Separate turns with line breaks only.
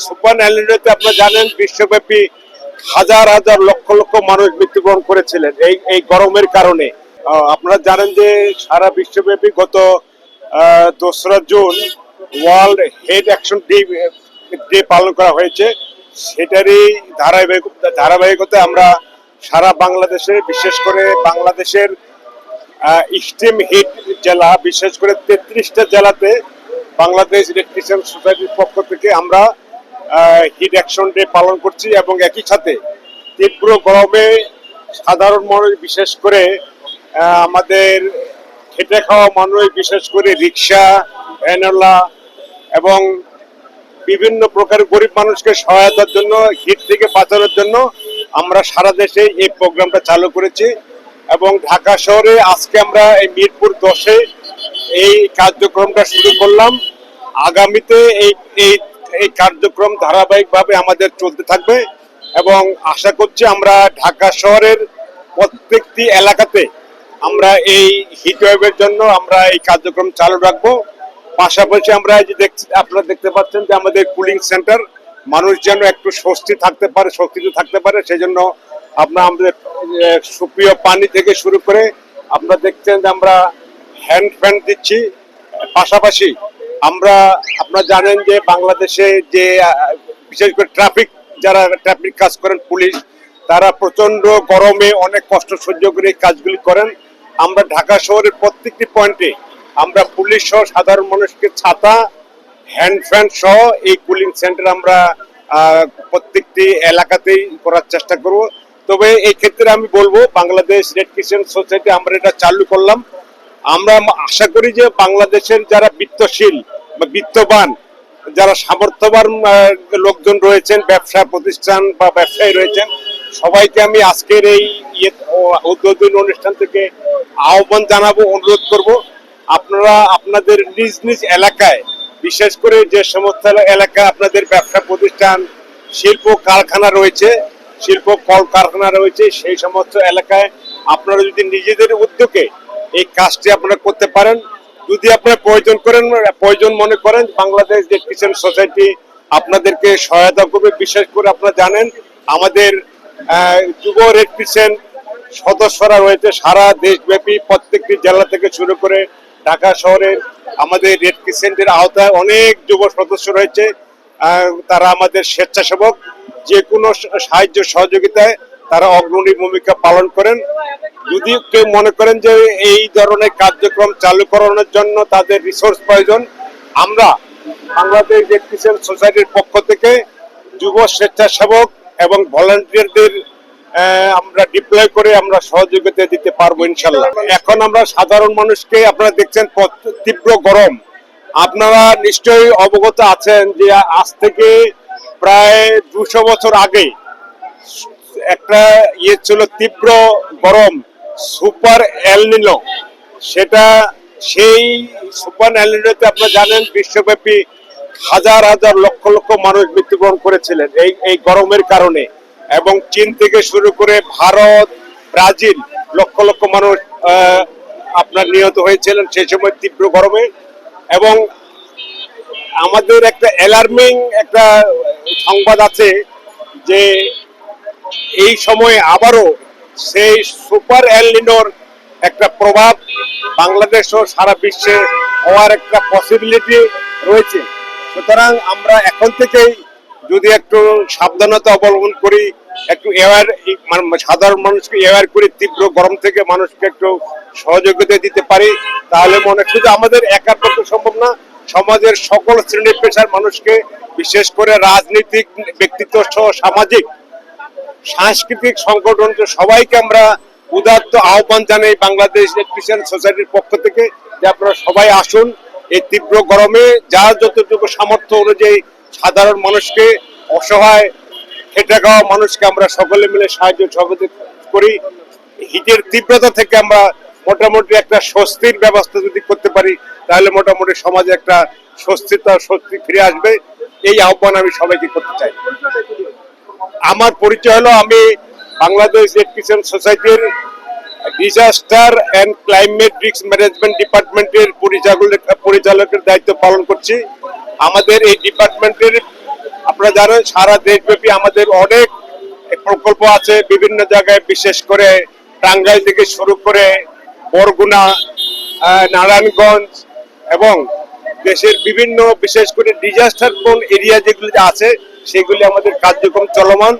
Super এলিনোতে আপনারা জানেন বিশ্বব্যাপী হাজার হাজার লক্ষ লক্ষ মানুষ মৃত্যুবরণ করেছিলেন এই গরমের কারণে। আপনারা জানেন যে সারা বিশ্বব্যাপী গত 2রা June world head action day পালন করা হয়েছে। সেটারই ধারাবাহিকতায় আমরা সারা বাংলাদেশে, বিশেষ করে বাংলাদেশের এক্সট্রিম হিট জেলা, বিশেষ করে 33টা জেলাতে বাংলাদেশ রেড ক্রিসেন্ট সোসাইটির পক্ষ থেকে আমরা হিট অ্যাকশন ডে পালন করছি। এবং একই সাথে তীব্র গরমে সাধারণ মানুষ, বিশেষ করে আমাদের খেটে খাওয়া মানুষ, বিশেষ করে রিক্সা, ভ্যানওয়ালা এবং বিভিন্ন প্রকার গরিব মানুষকে সহায়তার জন্য, হিট থেকে বাঁচানোর জন্য আমরা সারা দেশে এই প্রোগ্রামটা চালু করেছি। এবং ঢাকা শহরে আজকে আমরা এই মিরপুর 10-এ এই কার্যক্রমটা শুরু করলাম। আগামীতে এই কার্যক্রম ধারাবাহিকভাবে আমাদের চলতে থাকবে এবং আশা করছি আমরা ঢাকা শহরের প্রত্যেকটি এলাকাতে আমরা এই হিটওয়েভের জন্য আমরা এই কার্যক্রম চালু রাখবো। পাশাপাশি আমরা এই যে আপনারা দেখতে পাচ্ছেন যে আমাদের কুলিং সেন্টার, মানুষ যেন একটু স্বস্তিতে থাকতে পারে সেজন্য আমাদের সুপ্রিয় পানি থেকে শুরু করে আপনারা দেখছেন যে আমরা হ্যান্ড ফ্যান দিচ্ছি। পাশাপাশি আপনারা জানেন যে বাংলাদেশে যে বিশেষ করে যারা ট্রাফিক কাজ করেন, পুলিশ, তারা প্রচন্ড গরমে অনেক কষ্ট সহ্য করে এই কাজগুলি করেন। আমরা ঢাকা শহরের প্রত্যেকটি পয়েন্টে আমরা পুলিশ সহ সাধারণ মানুষকে ছাতা, হ্যান্ড ফ্যান সহ এই কুলিং সেন্টার আমরা প্রত্যেকটি এলাকাতেই করার চেষ্টা করব। তবে এই ক্ষেত্রে আমি বলবো, বাংলাদেশ রেড ক্রিসেন্ট সোসাইটি আমরা এটা চালু করলাম। আমরা আশা করি যে বাংলাদেশের যারা বিত্তশীল বা বিত্তবান, যারা সামর্থ্যবান লোকজন রয়েছেন, ব্যবসা প্রতিষ্ঠান বা ব্যবসায়ী রয়েছেন, সবাইকে আমি আজকের এই উদ্বোধনী অনুষ্ঠান থেকে আহ্বান জানাবো, অনুরোধ করব, আপনারা আপনাদের নিজ নিজ এলাকায়, বিশেষ করে যে সমস্ত এলাকা আপনাদের ব্যবসা প্রতিষ্ঠান, শিল্প কারখানা রয়েছে, শিল্প কলকারখানা রয়েছে, সেই সমস্ত এলাকায় আপনারা যদি নিজেদের উদ্যোগে এই কাজটি আপনারা করতে পারেন। যদি আপনারা প্রয়োজন মনে করেন, বাংলাদেশ রেড ক্রিসেন্ট সোসাইটি আপনাদেরকে সহায়তা করবে। বিশেষ করে আপনারা জানেন আমাদের যুব রেড ক্রিসেন্ট সদস্যরা রয়েছে সারা দেশব্যাপী, প্রত্যেকটি জেলা থেকে শুরু করে ঢাকা শহরের আমাদের রেড ক্রিসেন্টের আওতায় অনেক যুব সদস্য রয়েছে। তারা আমাদের স্বেচ্ছাসেবক, যে কোনো সাহায্য সহযোগিতায় তারা অগ্রণী ভূমিকা পালন করেন। যদি কেউ মনে করেন যে এই ধরনের কার্যক্রম চালু করানোর জন্য তাদের রিসোর্স প্রয়োজন, আমরা বাংলাদেশ রেড ক্রিসেন্ট সোসাইটির পক্ষ থেকে যুব স্বেচ্ছাসেবক এবং ভলান্টিয়ারদের আমরা ডিপ্লয় করে আমরা সহযোগিতা দিতে পারবো ইনশাল্লাহ। এখন আমরা সাধারণ মানুষকে, আপনারা দেখছেন তীব্র গরম, আপনারা নিশ্চয়ই অবগত আছেন যে আজ থেকে প্রায় 200 বছর আগে একটা ছিল তীব্র গরম, সুপার এলনিনো। সেই সুপার এলনিনোতে আপনারা জানেন বিশ্বব্যাপী হাজার হাজার লক্ষ লক্ষ মানুষ মৃত্যুবরণ করেছিলেন এই গরমের কারণে। এবং চীন থেকে শুরু করে ভারত, ব্রাজিল লক্ষ লক্ষ মানুষ আপনার নিহত হয়েছিলেন সেই সময় তীব্র গরমে। এবং আমাদের একটা অ্যালার্মিং একটা সংবাদ আছে যে এই সময় আবারও সেই সুপার এলনিনোর একটা প্রভাব বাংলাদেশ ও সারা বিশ্বে হওয়ার একটা পসিবিলিটি রয়েছে। সুতরাং আমরা এখন থেকেই যদি একটু সাবধানতা অবলম্বন করি, একটু সাধারণ মানুষকে অ্যাওয়ার করি, তীব্র গরম থেকে মানুষকে একটু সহযোগিতা দিতে পারি, তাহলে মনে শুধু আমাদের একার পক্ষে সম্ভব না, সমাজের সকল শ্রেণী পেশার মানুষকে, বিশেষ করে রাজনৈতিক ব্যক্তিত্ব সহ সামাজিক সাংস্কৃতিক সংগঠন সবাইকে আমরা উদাত্ত আহ্বান জানাই বাংলাদেশ রেড ক্রিসেন্ট সোসাইটির পক্ষ থেকে যে আপনারা সবাই আসুন। এই তীব্র গরমে যার যতটুকু সামর্থ্য অনুযায়ী সাধারণ মানুষকে, অসহায় খেটে খাওয়া মানুষকে আমরা সকলে মিলে সাহায্য সহযোগিতা করি। হিটের তীব্রতা থেকে আমরা মোটামুটি একটা স্বস্তির ব্যবস্থা যদি করতে পারি, তাহলে মোটামুটি সমাজে একটা স্বস্তি ফিরে আসবে। এই আহ্বান আমি সবাইকে করতে চাই। আমার পরিচয় হলো, আমি বাংলাদেশ রেড ক্রিসেন্ট সোসাইটির disaster and climate risk management ডিপার্টমেন্টের পরিচালকের দায়িত্ব পালন করছি। আমাদের এই ডিপার্টমেন্টের আপনারা জানেন সারা দেশব্যাপী আমাদের অনেক প্রকল্প আছে বিভিন্ন জায়গায়, বিশেষ করে টাঙ্গাইল থেকে শুরু করে বরগুনা, নারায়ণগঞ্জ এবং দেশের বিভিন্ন বিশেষ করে ডিজাস্টার প্রোন এরিয়া যেগুলি আছে সেগুলি আমাদের কার্যক্রম চলমান।